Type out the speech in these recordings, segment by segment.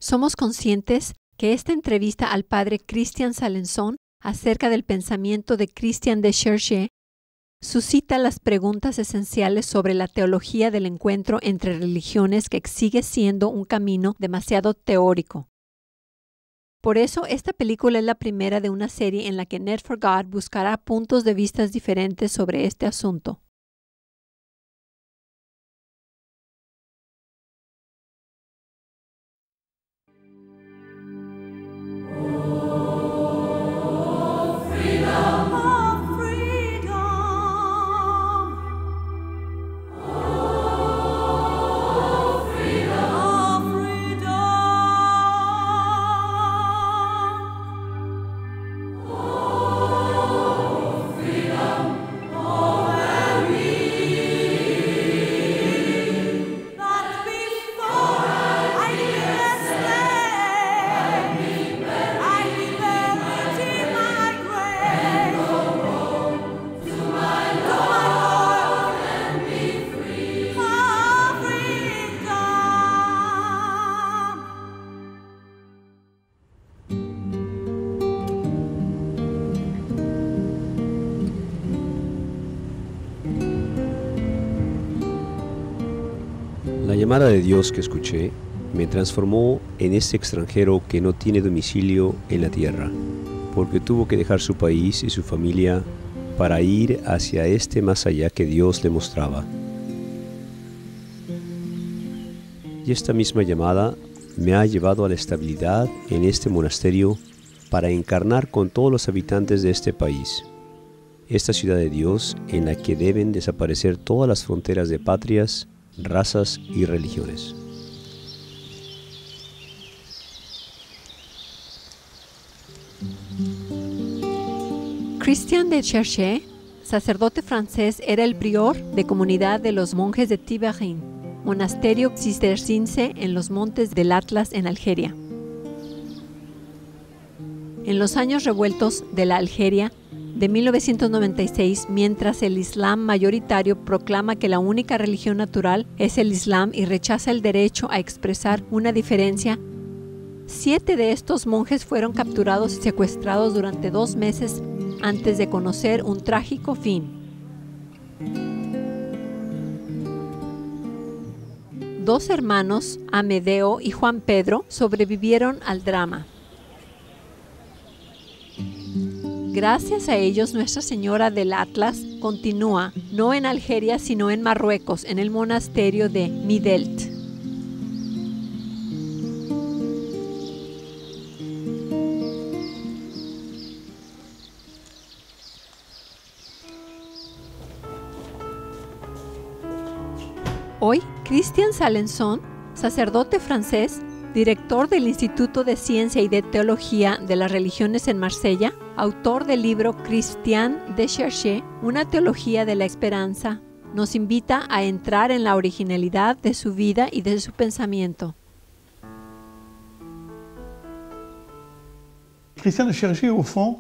Somos conscientes que esta entrevista al padre Christian Salençon acerca del pensamiento de Christian de Cherché suscita las preguntas esenciales sobre la teología del encuentro entre religiones que sigue siendo un camino demasiado teórico. Por eso, esta película es la primera de una serie en la que Net for God buscará puntos de vista diferentes sobre este asunto. La llamada de Dios que escuché me transformó en este extranjero que no tiene domicilio en la tierra, porque tuvo que dejar su país y su familia para ir hacia este más allá que Dios le mostraba. Y esta misma llamada me ha llevado a la estabilidad en este monasterio para encarnar con todos los habitantes de este país, esta ciudad de Dios en la que deben desaparecer todas las fronteras de patrias, razas y religiones. Christian de Cherché, sacerdote francés, era el prior de comunidad de los monjes de Tibárin, monasterio cisterciense en los montes del Atlas en Algeria. En los años revueltos de la Algeria de 1996, mientras el Islam mayoritario proclama que la única religión natural es el Islam y rechaza el derecho a expresar una diferencia, 7 de estos monjes fueron capturados y secuestrados durante 2 meses antes de conocer un trágico fin. Dos hermanos, Amedeo y Juan Pedro, sobrevivieron al drama. Gracias a ellos, Nuestra Señora del Atlas continúa, no en Algeria, sino en Marruecos, en el monasterio de Midelt. Hoy, Christian Salençon, sacerdote francés, director del Instituto de Ciencia y de Teología de las Religiones en Marsella, autor del libro Christian de Cherché, una teología de la esperanza, nos invita a entrar en la originalidad de su vida y de su pensamiento. Christian de Cherché, au fond,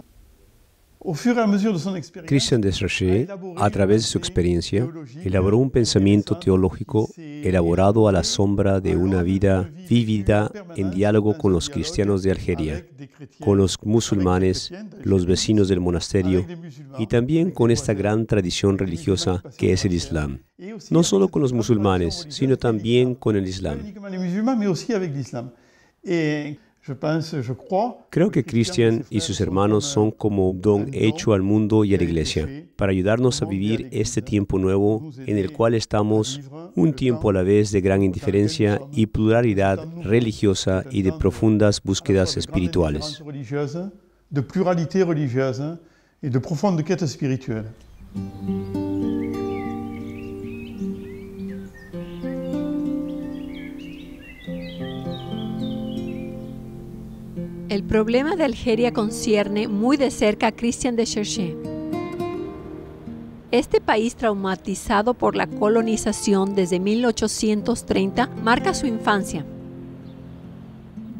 Christian de Cherché, a través de su experiencia, elaboró un pensamiento teológico elaborado a la sombra de una vida vívida en diálogo con los cristianos de Algeria, con los musulmanes, los vecinos del monasterio y también con esta gran tradición religiosa que es el Islam. No solo con los musulmanes, sino también con el Islam. Creo que Christian y sus hermanos son como un don hecho al mundo y a la Iglesia, para ayudarnos a vivir este tiempo nuevo en el cual estamos, un tiempo a la vez de gran indiferencia y pluralidad religiosa y de profundas búsquedas espirituales. De pluralité religieuse y de profonde quête spirituelle. El problema de Algeria concierne muy de cerca a Christian de Cherché. Este país, traumatizado por la colonización desde 1830, marca su infancia.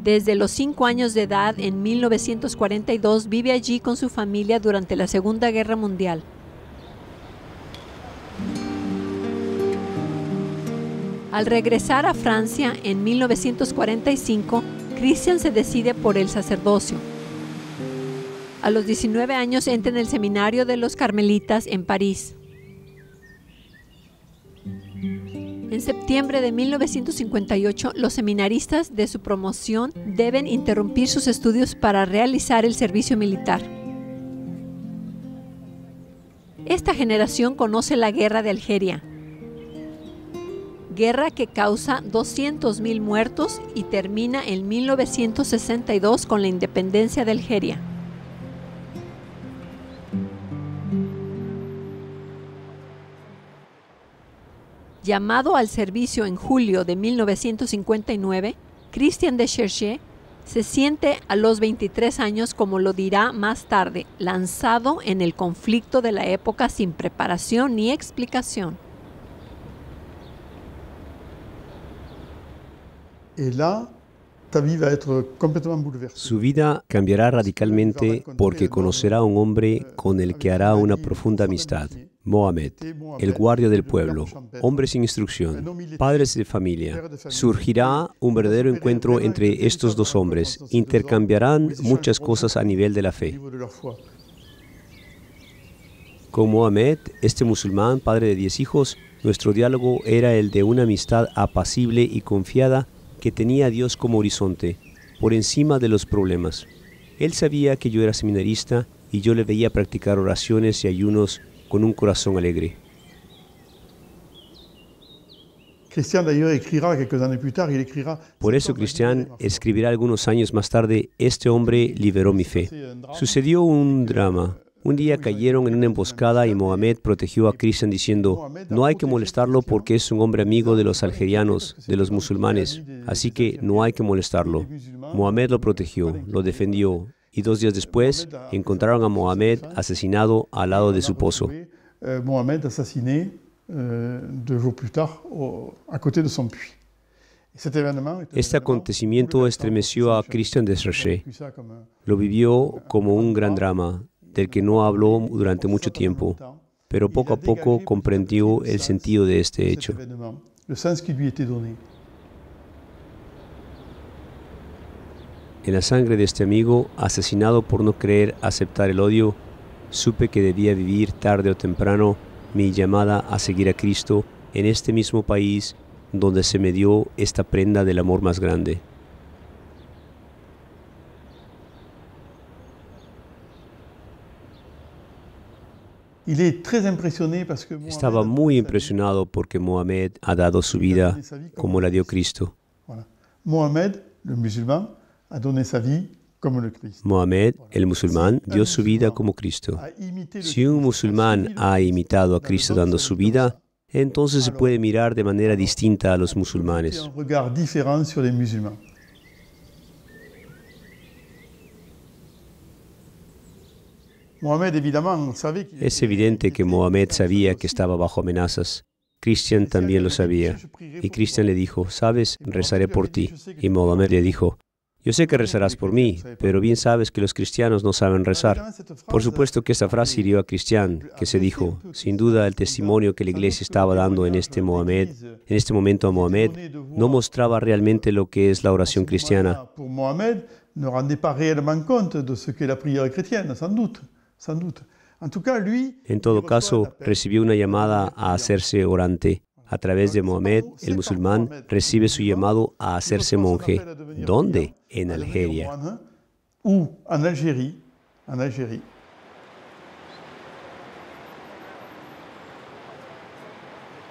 Desde los 5 años de edad, en 1942, vive allí con su familia durante la Segunda Guerra Mundial. Al regresar a Francia en 1945, Christian se decide por el sacerdocio. A los 19 años entra en el seminario de los Carmelitas en París. En septiembre de 1958, los seminaristas de su promoción deben interrumpir sus estudios para realizar el servicio militar. Esta generación conoce la Guerra de Algeria, guerra que causa 200.000 muertos y termina en 1962 con la independencia de Algeria. Llamado al servicio en julio de 1959, Christian de Cherché se siente a los 23 años, como lo dirá más tarde, lanzado en el conflicto de la época sin preparación ni explicación. Su vida cambiará radicalmente porque conocerá a un hombre con el que hará una profunda amistad, Mohamed, el guardia del pueblo, hombre sin instrucción, padres de familia. Surgirá un verdadero encuentro entre estos dos hombres. Intercambiarán muchas cosas a nivel de la fe. Con Mohamed, este musulmán, padre de 10 hijos, nuestro diálogo era el de una amistad apacible y confiada que tenía a Dios como horizonte, por encima de los problemas. Él sabía que yo era seminarista y yo le veía practicar oraciones y ayunos con un corazón alegre. Por eso Christian escribirá algunos años más tarde: este hombre liberó mi fe. Sucedió un drama. Un día cayeron en una emboscada y Mohamed protegió a Christian diciendo: no hay que molestarlo porque es un hombre amigo de los algerianos, de los musulmanes, así que no hay que molestarlo. Mohamed lo protegió, lo defendió, y 2 días después encontraron a Mohamed asesinado al lado de su pozo. Este acontecimiento estremeció a Christian de Cherché. Lo vivió como un gran drama, del que no habló durante mucho tiempo, pero poco a poco comprendió el sentido de este hecho. En la sangre de este amigo, asesinado por no querer aceptar el odio, supe que debía vivir tarde o temprano mi llamada a seguir a Cristo en este mismo país donde se me dio esta prenda del amor más grande. Estaba muy impresionado porque Mohamed ha dado su vida como la dio Cristo. Mohamed, el musulmán, dio su vida como Cristo. Si un musulmán ha imitado a Cristo dando su vida, entonces se puede mirar de manera distinta a los musulmanes. Es evidente que Mohamed sabía que estaba bajo amenazas. Christian también lo sabía. Y Christian le dijo: ¿sabes? Rezaré por ti. Y Mohamed le dijo: yo sé que rezarás por mí, pero bien sabes que los cristianos no saben rezar. Por supuesto que esta frase hirió a Christian, que se dijo: sin duda el testimonio que la iglesia estaba dando en este momento a Mohamed, no mostraba realmente lo que es la oración cristiana. Ne rendait pas réellement compte de ce qu'est la prière chrétienne, sans doute. En todo caso, recibió una llamada a hacerse orante. A través de Mohamed, el musulmán recibe su llamado a hacerse monje. ¿Dónde? En Algeria. En Algeria.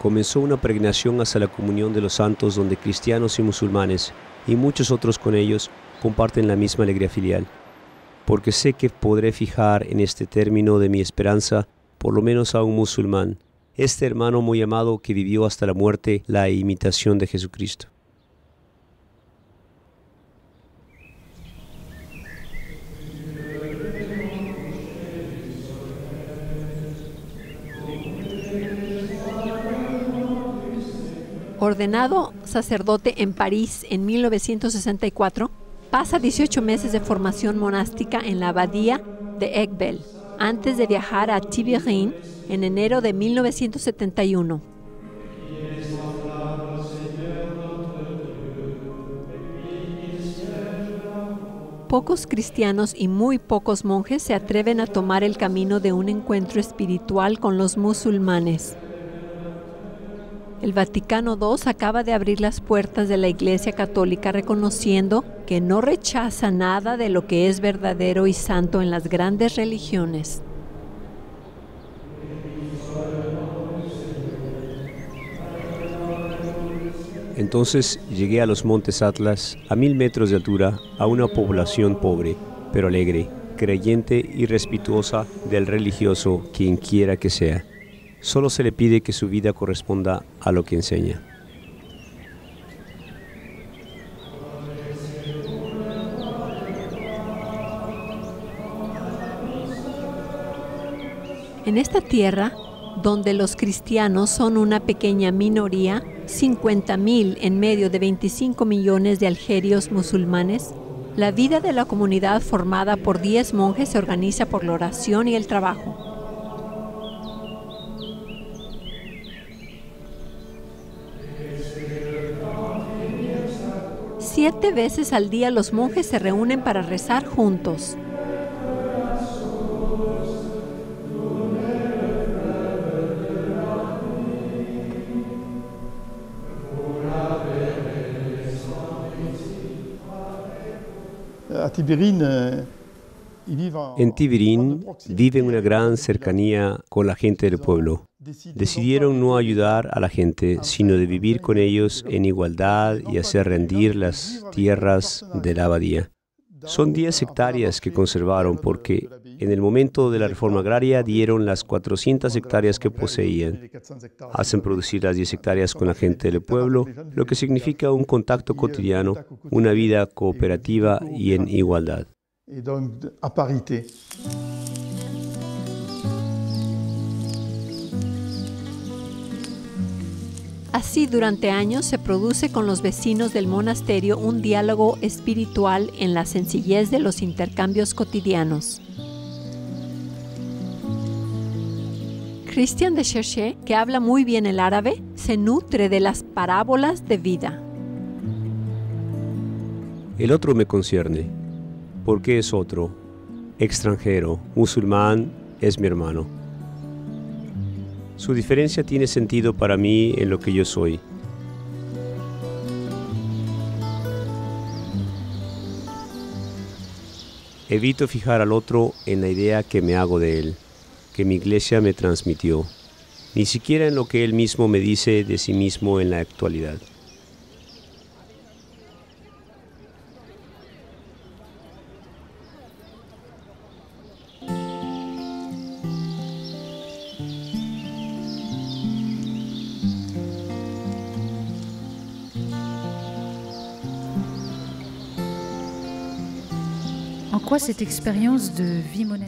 Comenzó una peregrinación hacia la comunión de los santos donde cristianos y musulmanes, y muchos otros con ellos, comparten la misma alegría filial. Porque sé que podré fijar en este término de mi esperanza por lo menos a un musulmán, este hermano muy amado que vivió hasta la muerte la imitación de Jesucristo. Ordenado sacerdote en París en 1964, pasa 18 meses de formación monástica en la abadía de Egbel, antes de viajar a Tibirin en enero de 1971. pocos cristianos y muy pocos monjes se atreven a tomar el camino de un encuentro espiritual con los musulmanes. El Vaticano II acaba de abrir las puertas de la Iglesia Católica reconociendo que no rechaza nada de lo que es verdadero y santo en las grandes religiones. Entonces llegué a los Montes Atlas, a 1000 metros de altura, a una población pobre, pero alegre, creyente y respetuosa del religioso, quien quiera que sea. Solo se le pide que su vida corresponda a lo que enseña. En esta tierra, donde los cristianos son una pequeña minoría, 50,000 en medio de 25 millones de algerios musulmanes, la vida de la comunidad formada por 10 monjes se organiza por la oración y el trabajo. Siete veces al día los monjes se reúnen para rezar juntos. En Tibirín viven una gran cercanía con la gente del pueblo. Decidieron no ayudar a la gente, sino de vivir con ellos en igualdad y hacer rendir las tierras de la abadía. Son 10 hectáreas que conservaron porque en el momento de la reforma agraria dieron las 400 hectáreas que poseían. Hacen producir las 10 hectáreas con la gente del pueblo, lo que significa un contacto cotidiano, una vida cooperativa y en igualdad. Así, durante años se produce con los vecinos del monasterio un diálogo espiritual en la sencillez de los intercambios cotidianos. Christian de Cherché, que habla muy bien el árabe, se nutre de las parábolas de vida. El otro me concierne, porque es otro, extranjero, musulmán, es mi hermano. Su diferencia tiene sentido para mí en lo que yo soy. Evito fijar al otro en la idea que me hago de él, que mi iglesia me transmitió, ni siquiera en lo que él mismo me dice de sí mismo en la actualidad.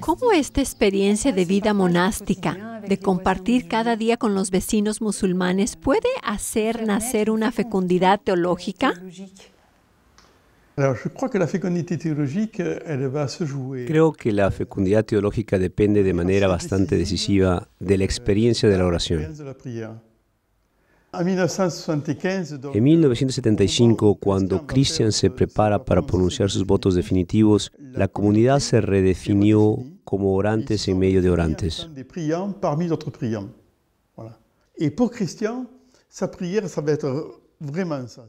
¿Cómo esta experiencia de vida monástica, de compartir cada día con los vecinos musulmanes, puede hacer nacer una fecundidad teológica? Creo que la fecundidad teológica depende de manera bastante decisiva de la experiencia de la oración. En 1975, cuando Christian se prepara para pronunciar sus votos definitivos, la comunidad se redefinió como orantes en medio de orantes.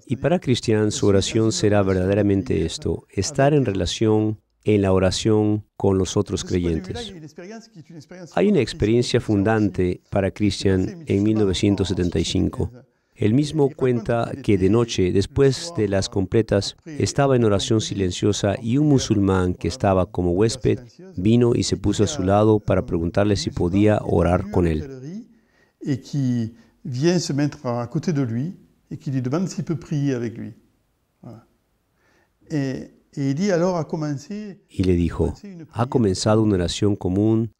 Y para Christian, su oración será verdaderamente esto, estar en relación en la oración con los otros creyentes. Hay una experiencia fundante para Christian en 1975. Él mismo cuenta que de noche, después de las completas, estaba en oración silenciosa y un musulmán que estaba como huésped vino y se puso a su lado para preguntarle si podía orar con él. Y le dijo, ha comenzado una oración común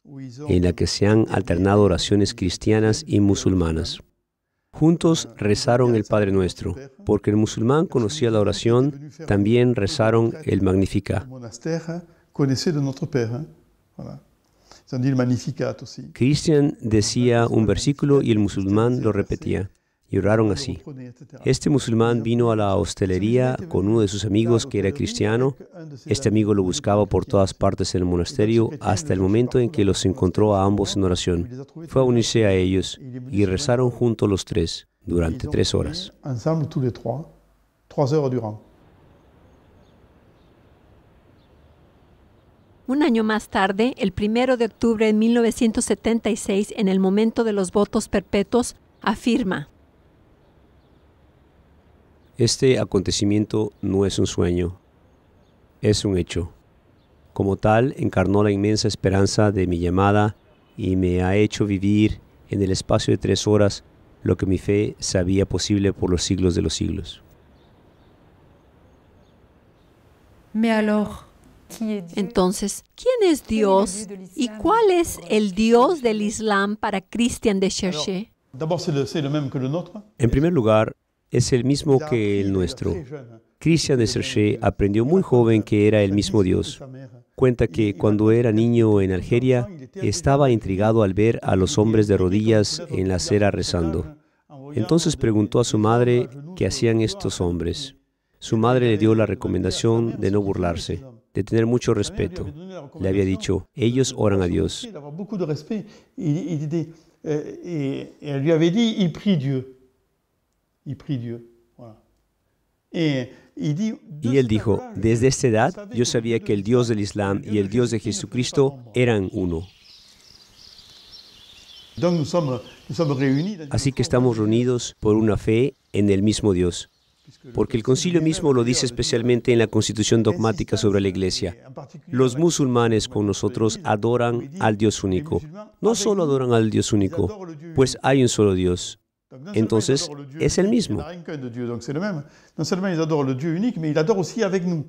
en la que se han alternado oraciones cristianas y musulmanas. Juntos rezaron el Padre Nuestro, porque el musulmán conocía la oración, también rezaron el Magnificat. Christian decía un versículo y el musulmán lo repetía. y oraron así. Este musulmán vino a la hostelería con uno de sus amigos que era cristiano. Este amigo lo buscaba por todas partes en el monasterio hasta el momento en que los encontró a ambos en oración. Fue a unirse a ellos y rezaron juntos los tres durante 3 horas. Un año más tarde, el 1 de octubre de 1976, en el momento de los votos perpetuos, afirma: Este acontecimiento no es un sueño, es un hecho. Como tal, encarnó la inmensa esperanza de mi llamada y me ha hecho vivir en el espacio de 3 horas lo que mi fe sabía posible por los siglos de los siglos. Entonces, ¿quién es Dios y cuál es el Dios del Islam para Christian de Cherché? En primer lugar, es el mismo que el nuestro. Christian de Cherché aprendió muy joven que era el mismo Dios. Cuenta que cuando era niño en Algeria, estaba intrigado al ver a los hombres de rodillas en la acera rezando. Entonces preguntó a su madre qué hacían estos hombres. Su madre le dio la recomendación de no burlarse, de tener mucho respeto. Le había dicho, ellos oran a Dios. Y él dijo, desde esta edad yo sabía que el Dios del Islam y el Dios de Jesucristo eran uno. Así que estamos reunidos por una fe en el mismo Dios, porque el concilio mismo lo dice especialmente en la Constitución dogmática sobre la Iglesia. Los musulmanes con nosotros adoran al Dios único. No solo adoran al Dios único, pues hay un solo Dios. Entonces, es el mismo. Non seulement ils adorent le Dieu unique, mais ils l'adorent aussi avec nous.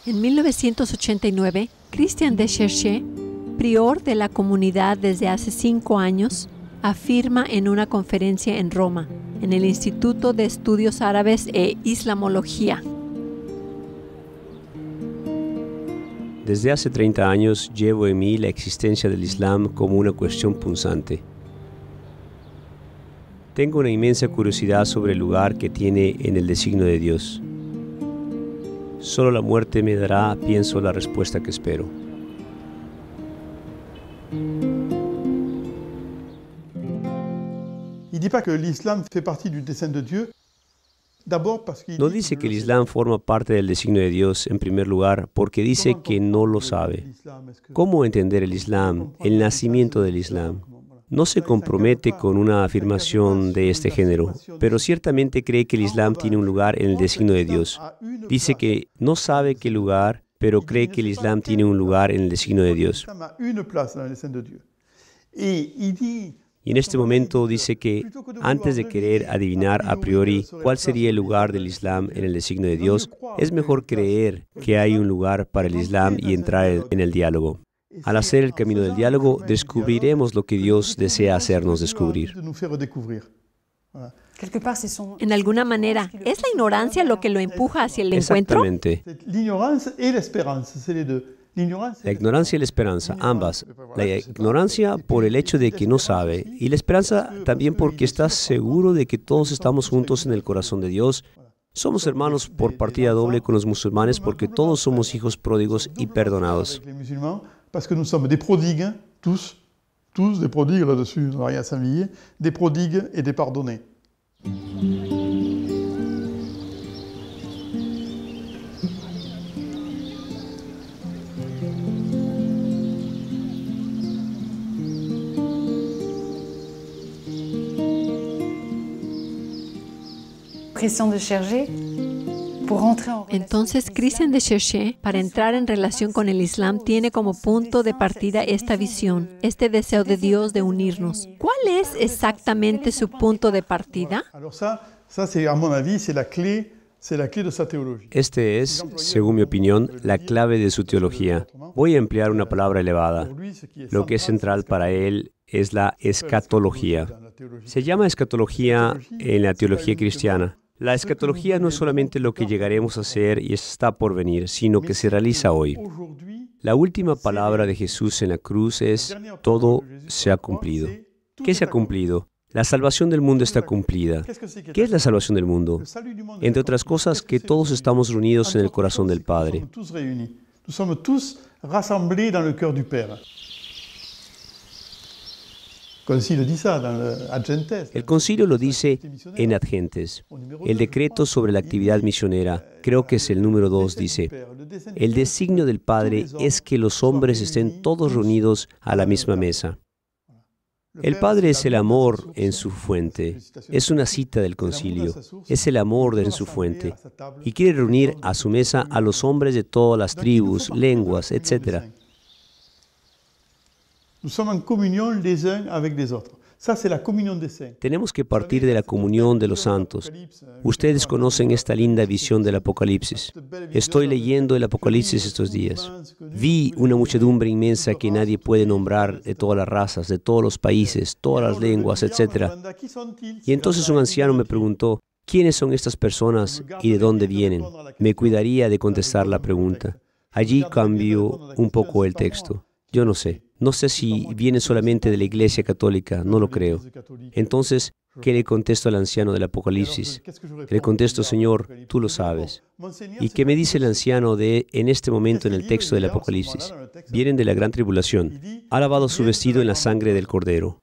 En 1989, Christian de Cherché, prior de la comunidad desde hace 5 años, afirma en una conferencia en Roma, en el Instituto de Estudios Árabes e Islamología: Desde hace 30 años llevo en mí la existencia del Islam como una cuestión punzante. Tengo una inmensa curiosidad sobre el lugar que tiene en el designio de Dios. Solo la muerte me dará, pienso, la respuesta que espero. No dice que el Islam forma parte del designio de Dios en primer lugar, porque dice que no lo sabe. ¿Cómo entender el Islam, el nacimiento del Islam? No se compromete con una afirmación de este género, pero ciertamente cree que el Islam tiene un lugar en el designio de Dios. Dice que no sabe qué lugar, pero cree que el Islam tiene un lugar en el designio de Dios. Y en este momento dice que, antes de querer adivinar a priori cuál sería el lugar del Islam en el designio de Dios, es mejor creer que hay un lugar para el Islam y entrar en el diálogo. Al hacer el camino del diálogo, descubriremos lo que Dios desea hacernos descubrir. En alguna manera, ¿es la ignorancia lo que lo empuja hacia el encuentro? Exactamente. La ignorancia y la esperanza, ambas. La ignorancia por el hecho de que no sabe, y la esperanza también porque está seguro de que todos estamos juntos en el corazón de Dios. Somos hermanos por partida doble con los musulmanes porque todos somos hijos pródigos y perdonados. Parce que nous sommes des prodigues, tous des prodigues là-dessus, on n'a rien à s'envier, des prodigues et des pardonnés. Christian de Cherché. Entonces, Christian de Cherché, para entrar en relación con el Islam, tiene como punto de partida esta visión, este deseo de Dios de unirnos. ¿Cuál es exactamente su punto de partida? Este es, según mi opinión, la clave de su teología. Voy a emplear una palabra elevada. Lo que es central para él es la escatología. Se llama escatología en la teología cristiana. La escatología no es solamente lo que llegaremos a ser y está por venir, sino que se realiza hoy. La última palabra de Jesús en la cruz es: todo se ha cumplido. ¿Qué se ha cumplido? La salvación del mundo está cumplida. ¿Qué es la salvación del mundo? Entre otras cosas, que todos estamos reunidos en el corazón del Padre. Nous sommes tous rassemblés dans le cœur du Père. El concilio lo dice en Ad Gentes. El decreto sobre la actividad misionera, creo que es el número 2, dice: el designio del Padre es que los hombres estén todos reunidos a la misma mesa. El Padre es el amor en su fuente. Es una cita del concilio. Es el amor en su fuente. Y quiere reunir a su mesa a los hombres de todas las tribus, lenguas, etc. Tenemos que partir de la comunión de los santos. Ustedes conocen esta linda visión del Apocalipsis. Estoy leyendo el Apocalipsis estos días. Vi una muchedumbre inmensa que nadie puede nombrar, de todas las razas, de todos los países, todas las lenguas, etc. Y entonces un anciano me preguntó: ¿quiénes son estas personas y de dónde vienen? Me cuidaría de contestar la pregunta. Allí cambió un poco el texto. Yo no sé. No sé si viene solamente de la Iglesia Católica, no lo creo. Entonces, ¿qué le contesto al anciano del Apocalipsis? Le contesto: Señor, tú lo sabes. ¿Y qué me dice el anciano en este momento en el texto del Apocalipsis? Vienen de la gran tribulación. Ha lavado su vestido en la sangre del Cordero.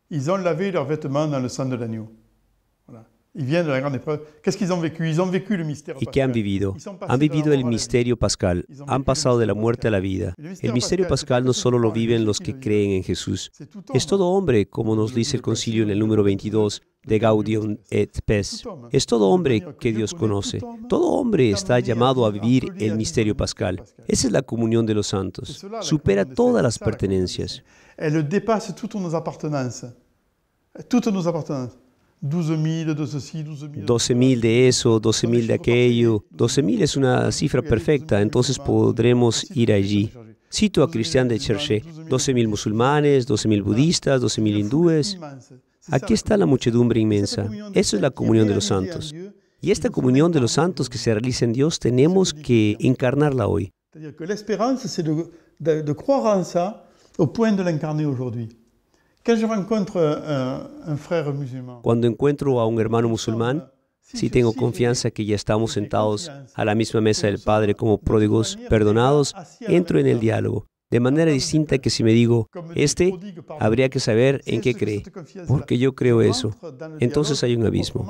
Ils ont lavé leurs vêtements dans le sang de l'agneau. Ils viennent de la grande épreuve. Qu'est-ce qu'ils ont vécu? Ils ont vécu le mystère ¿Y pascal. qué han vivido? Han vivido el misterio pascal. Han pasado de la muerte a la vida. El misterio pascal no solo lo viven los que creen en Jesús. Es todo hombre, como nos dice el concilio en el número 22 de Gaudium et Spes. Es todo hombre que Dios conoce. Todo hombre está llamado a vivir el misterio pascal. Esa es la comunión de los santos. Supera todas las pertenencias. Elle dépasse toutes nos appartenances. Toutes nos appartenances. 12.000 de ceci, 12.000 12.000 de eso, 12.000 de aquello. 12.000 es una cifra perfecta, entonces podremos ir allí. Cito a Christian de Cherché: 12.000 musulmanes, 12.000 budistas, 12.000 hindúes. Aquí está la muchedumbre inmensa. Eso es la comunión de los santos. Y esta comunión de los santos que se realiza en Dios, tenemos que encarnarla hoy. C'est-à-dire que l'espérance, c'est de croire en ça au point de l'incarner aujourd'hui. Cuando encuentro a un hermano musulmán, si tengo confianza que ya estamos sentados a la misma mesa del Padre como pródigos perdonados, entro en el diálogo. De manera distinta que si me digo: habría que saber en qué cree, porque yo creo eso. Entonces hay un abismo.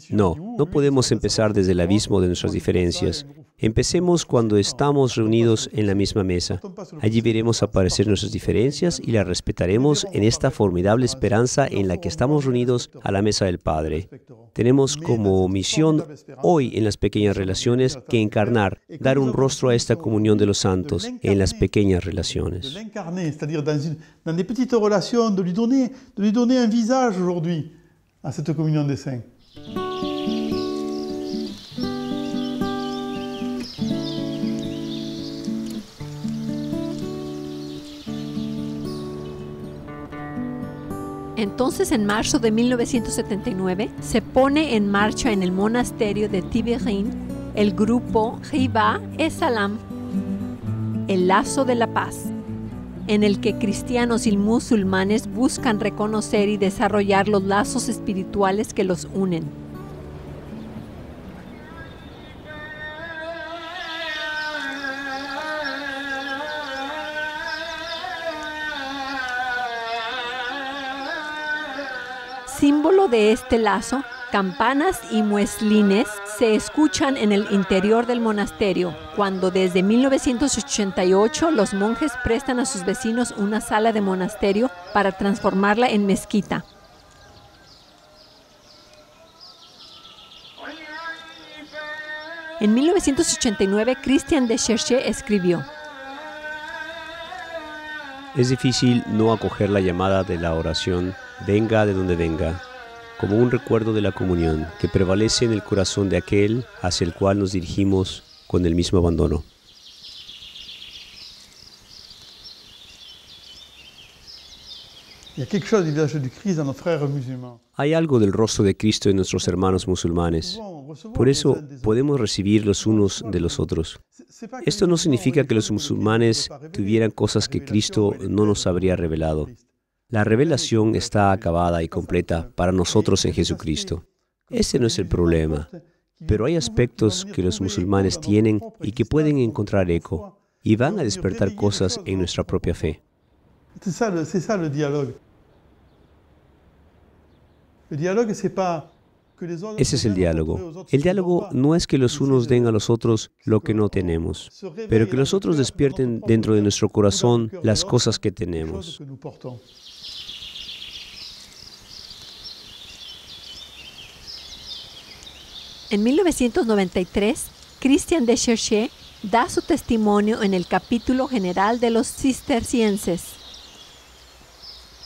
No podemos empezar desde el abismo de nuestras diferencias. Empecemos cuando estamos reunidos en la misma mesa. Allí veremos aparecer nuestras diferencias y las respetaremos en esta formidable esperanza en la que estamos reunidos a la mesa del Padre. Tenemos como misión hoy en las pequeñas relaciones que encarnar, dar un rostro a esta comunión de los santos en las pequeñas relaciones. De l'incarner, c'est-à-dire dans des petites relations, de lui donner un visage aujourd'hui à cette communion des saints. Entonces, en marzo de 1979, se pone en marcha en el monasterio de Tiberín el grupo Hiba Salam, el lazo de la paz, en el que cristianos y musulmanes buscan reconocer y desarrollar los lazos espirituales que los unen. Símbolo de este lazo, campanas y mueslines se escuchan en el interior del monasterio, cuando desde 1988 los monjes prestan a sus vecinos una sala de monasterio para transformarla en mezquita. En 1989, Christian de Cherché escribió: Es difícil no acoger la llamada de la oración, venga de donde venga, como un recuerdo de la comunión que prevalece en el corazón de aquel hacia el cual nos dirigimos con el mismo abandono. Hay algo del rostro de Cristo en nuestros hermanos musulmanes. Por eso podemos recibir los unos de los otros. Esto no significa que los musulmanes tuvieran cosas que Cristo no nos habría revelado. La revelación está acabada y completa para nosotros en Jesucristo. Ese no es el problema. Pero hay aspectos que los musulmanes tienen y que pueden encontrar eco y van a despertar cosas en nuestra propia fe. Ese es el diálogo. El diálogo no es que los unos den a los otros lo que no tenemos, pero que los otros despierten dentro de nuestro corazón las cosas que tenemos. En 1993, Christian de Cherché da su testimonio en el capítulo general de los cistercienses.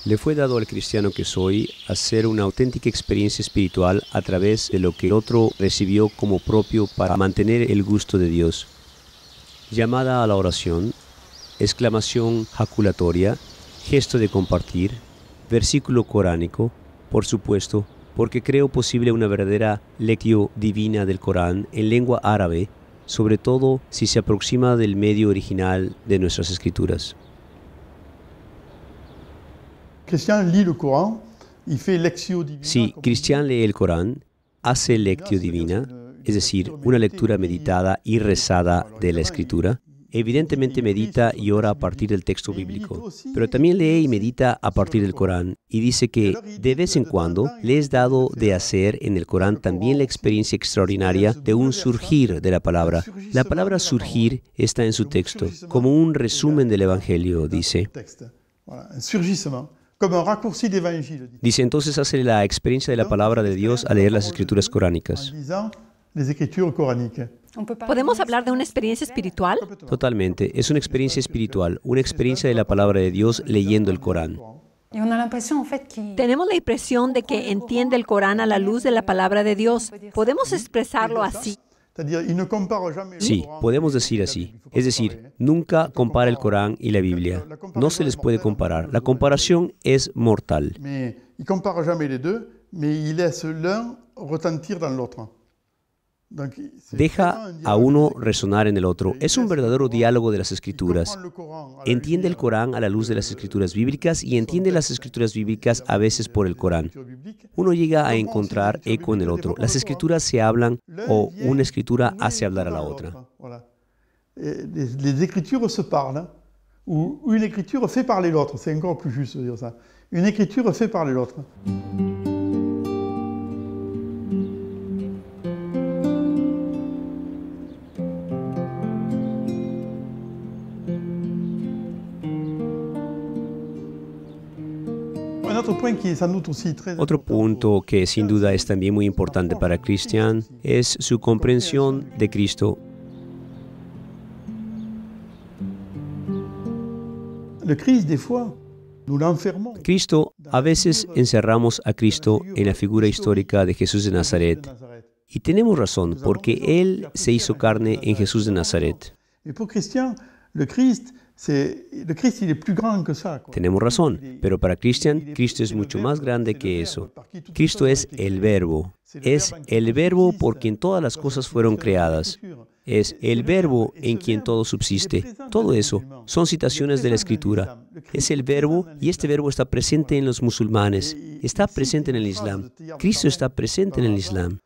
Le fue dado al cristiano que soy hacer una auténtica experiencia espiritual a través de lo que el otro recibió como propio para mantener el gusto de Dios. Llamada a la oración, exclamación jaculatoria, gesto de compartir, versículo coránico, por supuesto, porque creo posible una verdadera lectio divina del Corán en lengua árabe, sobre todo si se aproxima del medio original de nuestras escrituras. Si Cristian lee el Corán, hace lectio divina, es decir, una lectura meditada y rezada de la Escritura. Evidentemente medita y ora a partir del texto bíblico, pero también lee y medita a partir del Corán y dice que de vez en cuando le es dado de hacer en el Corán también la experiencia extraordinaria de un surgir de la palabra. La palabra surgir está en su texto, como un resumen del Evangelio, dice. Dice, entonces hace la experiencia de la palabra de Dios al leer las escrituras coránicas. ¿Podemos hablar de una experiencia espiritual? Totalmente. Es una experiencia espiritual, una experiencia de la palabra de Dios leyendo el Corán. Tenemos la impresión de que entiende el Corán a la luz de la palabra de Dios. ¿Podemos expresarlo así? Sí, podemos decir así. Es decir, nunca compara el Corán y la Biblia. No se les puede comparar. La comparación es mortal. Deja a uno resonar en el otro. Es un verdadero diálogo de las Escrituras. Entiende el Corán a la luz de las Escrituras bíblicas y entiende las Escrituras bíblicas a veces por el Corán. Uno llega a encontrar eco en el otro. Las Escrituras se hablan o una Escritura hace hablar a la otra. Les Écritures se parlent, ou une Écriture fait parler l'autre. C'est encore plus juste de dire ça. Une Écriture fait parler l'autre. Otro punto que sin duda es también muy importante para Christian es su comprensión de Cristo. Cristo, a veces encerramos a Cristo en la figura histórica de Jesús de Nazaret. Y tenemos razón, porque Él se hizo carne en Jesús de Nazaret. Tenemos razón, pero para Christian, Cristo es mucho más grande que eso. Cristo es el Verbo por quien todas las cosas fueron creadas. Es el Verbo en quien todo subsiste. Todo eso son citaciones de la Escritura. Es el Verbo y este Verbo está presente en los musulmanes, está presente en el Islam. Cristo está presente en el Islam.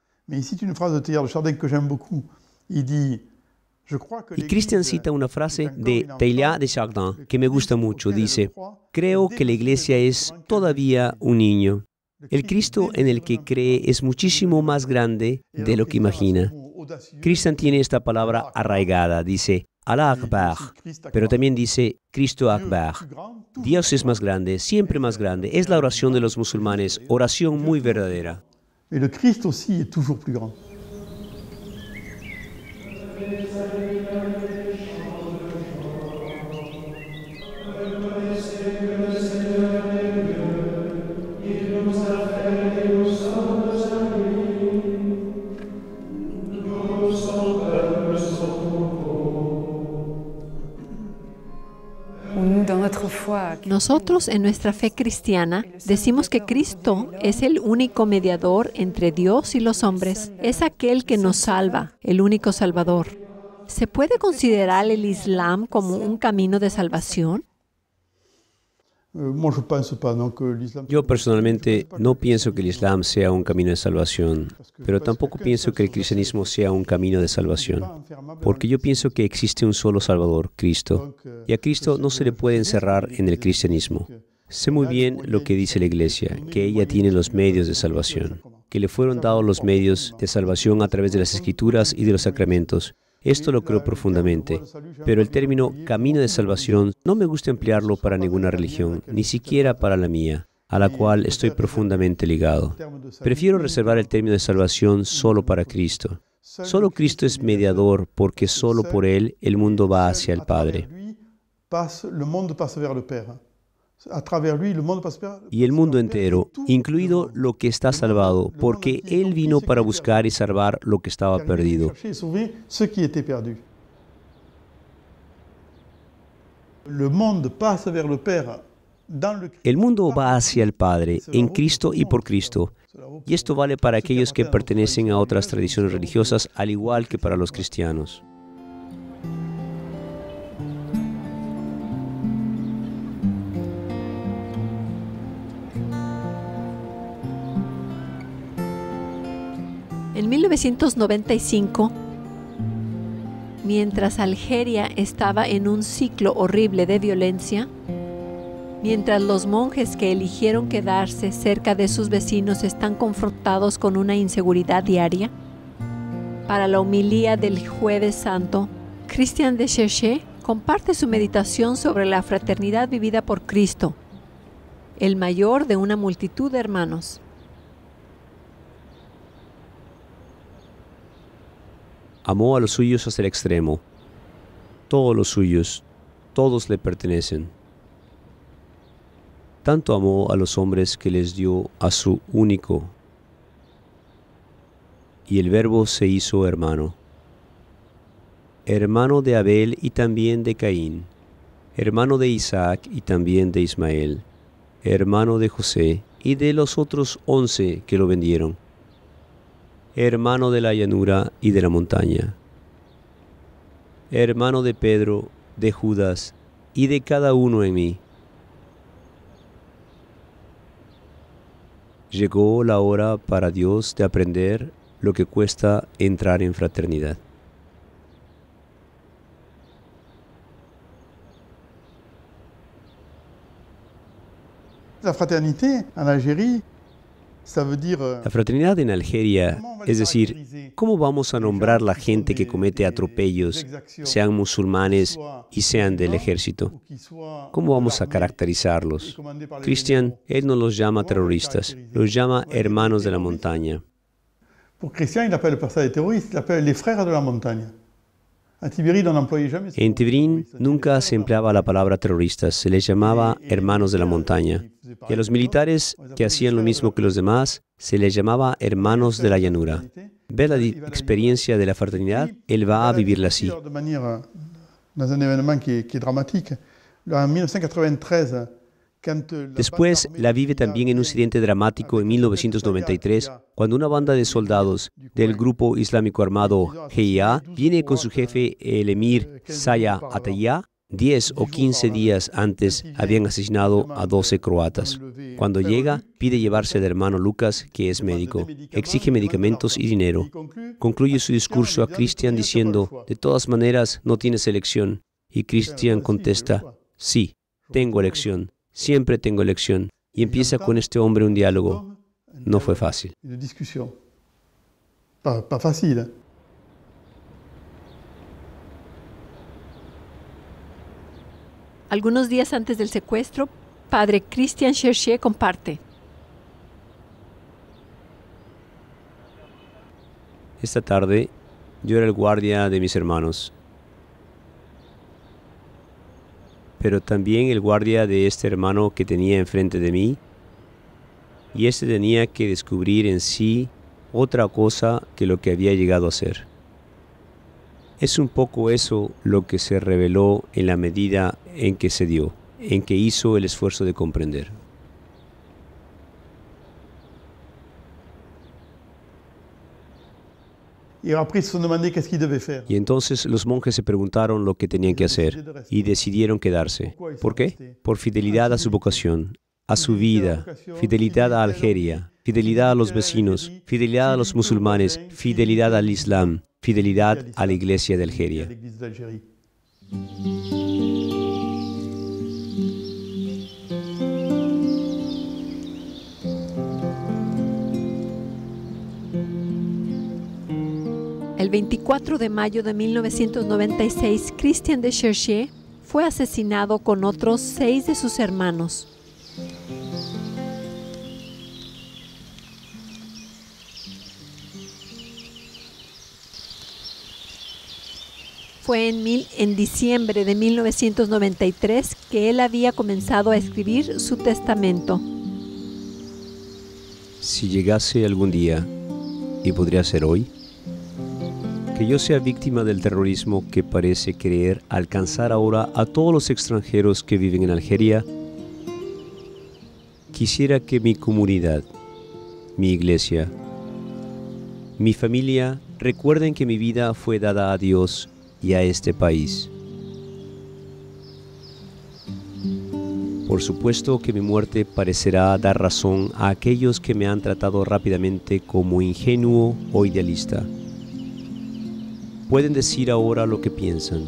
Y Christian cita una frase de Teilhard de Chardin que me gusta mucho. Dice, creo que la iglesia es todavía un niño. El Cristo en el que cree es muchísimo más grande de lo que imagina. Christian tiene esta palabra arraigada, dice Allah Akbar, pero también dice Cristo Akbar. Dios es más grande, siempre más grande. Es la oración de los musulmanes, oración muy verdadera. Et le Christ aussi est toujours plus grand. Nosotros en nuestra fe cristiana decimos que Cristo es el único mediador entre Dios y los hombres. Es aquel que nos salva, el único Salvador. ¿Se puede considerar el Islam como un camino de salvación? Yo personalmente no pienso que el Islam sea un camino de salvación, pero tampoco pienso que el cristianismo sea un camino de salvación, porque yo pienso que existe un solo Salvador, Cristo, y a Cristo no se le puede encerrar en el cristianismo. Sé muy bien lo que dice la Iglesia, que ella tiene los medios de salvación, que le fueron dados los medios de salvación a través de las Escrituras y de los sacramentos. Esto lo creo profundamente, pero el término camino de salvación no me gusta emplearlo para ninguna religión, ni siquiera para la mía, a la cual estoy profundamente ligado. Prefiero reservar el término de salvación solo para Cristo. Solo Cristo es mediador porque solo por Él el mundo va hacia el Padre. Y el mundo entero, incluido lo que está salvado, porque Él vino para buscar y salvar lo que estaba perdido. El mundo va hacia el Padre, en Cristo y por Cristo. Y esto vale para aquellos que pertenecen a otras tradiciones religiosas, al igual que para los cristianos. En 1995, mientras Algeria estaba en un ciclo horrible de violencia, mientras los monjes que eligieron quedarse cerca de sus vecinos están confrontados con una inseguridad diaria, para la homilía del Jueves Santo, Christian de Cherché comparte su meditación sobre la fraternidad vivida por Cristo, el mayor de una multitud de hermanos. Amó a los suyos hasta el extremo. Todos los suyos, todos le pertenecen. Tanto amó a los hombres que les dio a su único. Y el Verbo se hizo hermano. Hermano de Abel y también de Caín. Hermano de Isaac y también de Ismael. Hermano de José y de los otros 11 que lo vendieron. Hermano de la llanura y de la montaña, hermano de Pedro, de Judas y de cada uno en mí. Llegó la hora para Dios de aprender lo que cuesta entrar en fraternidad. La fraternité en Algérie. La fraternidad en Algeria, es decir, ¿cómo vamos a nombrar la gente que comete atropellos, sean musulmanes y sean del ejército? ¿Cómo vamos a caracterizarlos? Christian, él no los llama terroristas, los llama hermanos de la montaña. Por Christian, il appelle personne des terroristes, il appelle les frères de la montagne. En Tibrín nunca se empleaba la palabra terroristas, se les llamaba hermanos de la montaña. Y a los militares que hacían lo mismo que los demás, se les llamaba hermanos de la llanura. Ver la experiencia de la fraternidad, él va a vivirla así. Después la vive también en un incidente dramático en 1993, cuando una banda de soldados del grupo islámico armado GIA viene con su jefe, el emir Saya Ataya. 10 o 15 días antes habían asesinado a 12 croatas. Cuando llega, pide llevarse al hermano Lucas, que es médico. Exige medicamentos y dinero. Concluye su discurso a Christian diciendo, de todas maneras, no tienes elección. Y Christian contesta, sí, tengo elección. Siempre tengo elección. Y empieza con este hombre un diálogo. No fue fácil. Pas fácil. Algunos días antes del secuestro, padre Christian Cherché comparte. Esta tarde, yo era el guardia de mis hermanos, pero también el guardia de este hermano que tenía enfrente de mí, y este tenía que descubrir en sí otra cosa que lo que había llegado a ser. Es un poco eso lo que se reveló en la medida en que se dio, en que hizo el esfuerzo de comprender. Y entonces los monjes se preguntaron lo que tenían que hacer y decidieron quedarse. ¿Por qué? Por fidelidad a su vocación, a su vida, fidelidad a Algeria, fidelidad a los vecinos, fidelidad a los musulmanes, fidelidad al Islam, fidelidad a la Iglesia de Algeria. El 24 de mayo de 1996, Christian de Cherchier fue asesinado con otros 6 de sus hermanos. Fue en diciembre de 1993 que él había comenzado a escribir su testamento. Si llegase algún día, y podría ser hoy, que yo sea víctima del terrorismo que parece querer alcanzar ahora a todos los extranjeros que viven en Algeria, quisiera que mi comunidad, mi iglesia, mi familia recuerden que mi vida fue dada a Dios y a este país. Por supuesto que mi muerte parecerá dar razón a aquellos que me han tratado rápidamente como ingenuo o idealista. Pueden decir ahora lo que piensan,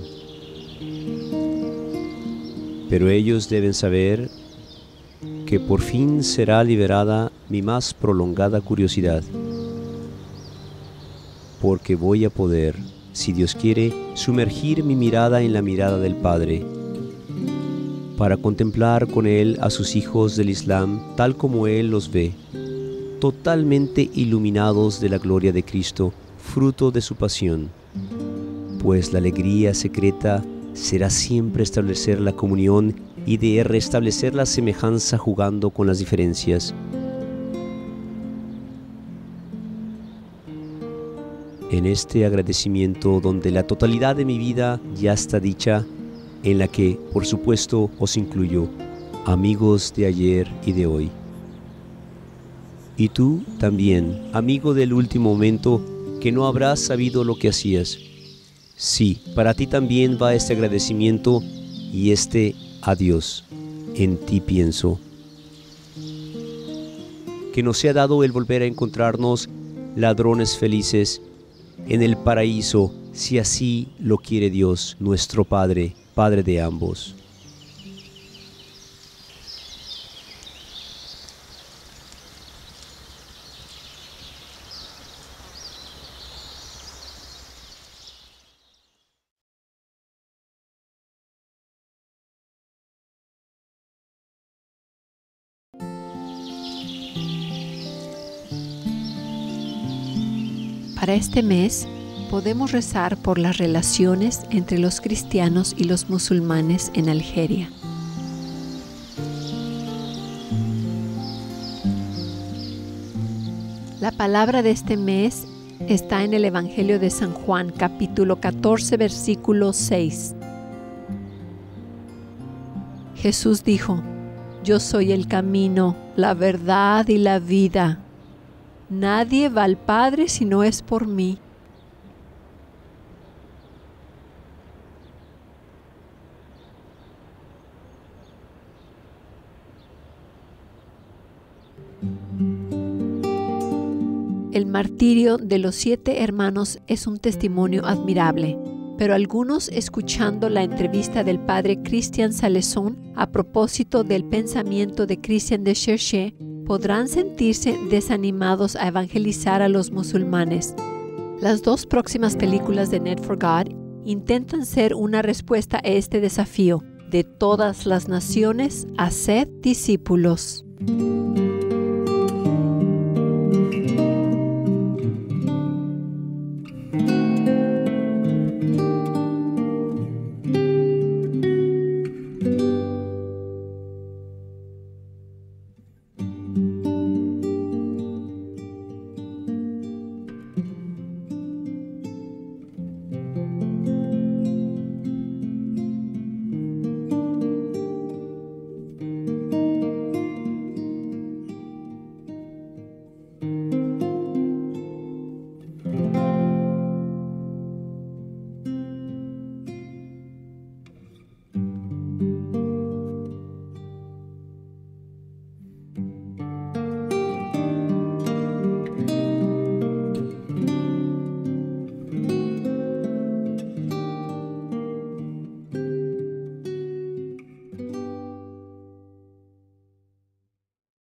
pero ellos deben saber que por fin será liberada mi más prolongada curiosidad, porque voy a poder, si Dios quiere, sumergir mi mirada en la mirada del Padre, para contemplar con Él a sus hijos del Islam tal como Él los ve, totalmente iluminados de la gloria de Cristo, fruto de su pasión. Pues la alegría secreta será siempre establecer la comunión y de restablecer la semejanza jugando con las diferencias. En este agradecimiento donde la totalidad de mi vida ya está dicha, en la que, por supuesto, os incluyo, amigos de ayer y de hoy. Y tú también, amigo del último momento, que no habrás sabido lo que hacías. Sí, para ti también va este agradecimiento y este adiós. En ti pienso. Que nos sea dado el volver a encontrarnos, ladrones felices, en el paraíso, si así lo quiere Dios, nuestro Padre, Padre de ambos. Para este mes, podemos rezar por las relaciones entre los cristianos y los musulmanes en Algeria. La palabra de este mes está en el Evangelio de San Juan, capítulo 14, versículo 6. Jesús dijo: Yo soy el camino, la verdad y la vida. Nadie va al Padre si no es por mí. El martirio de los 7 hermanos es un testimonio admirable, pero algunos, escuchando la entrevista del padre Christian Salezón a propósito del pensamiento de Christian de Cherchier, podrán sentirse desanimados a evangelizar a los musulmanes. Las 2 próximas películas de Net4God intentan ser una respuesta a este desafío: de todas las naciones, haced discípulos.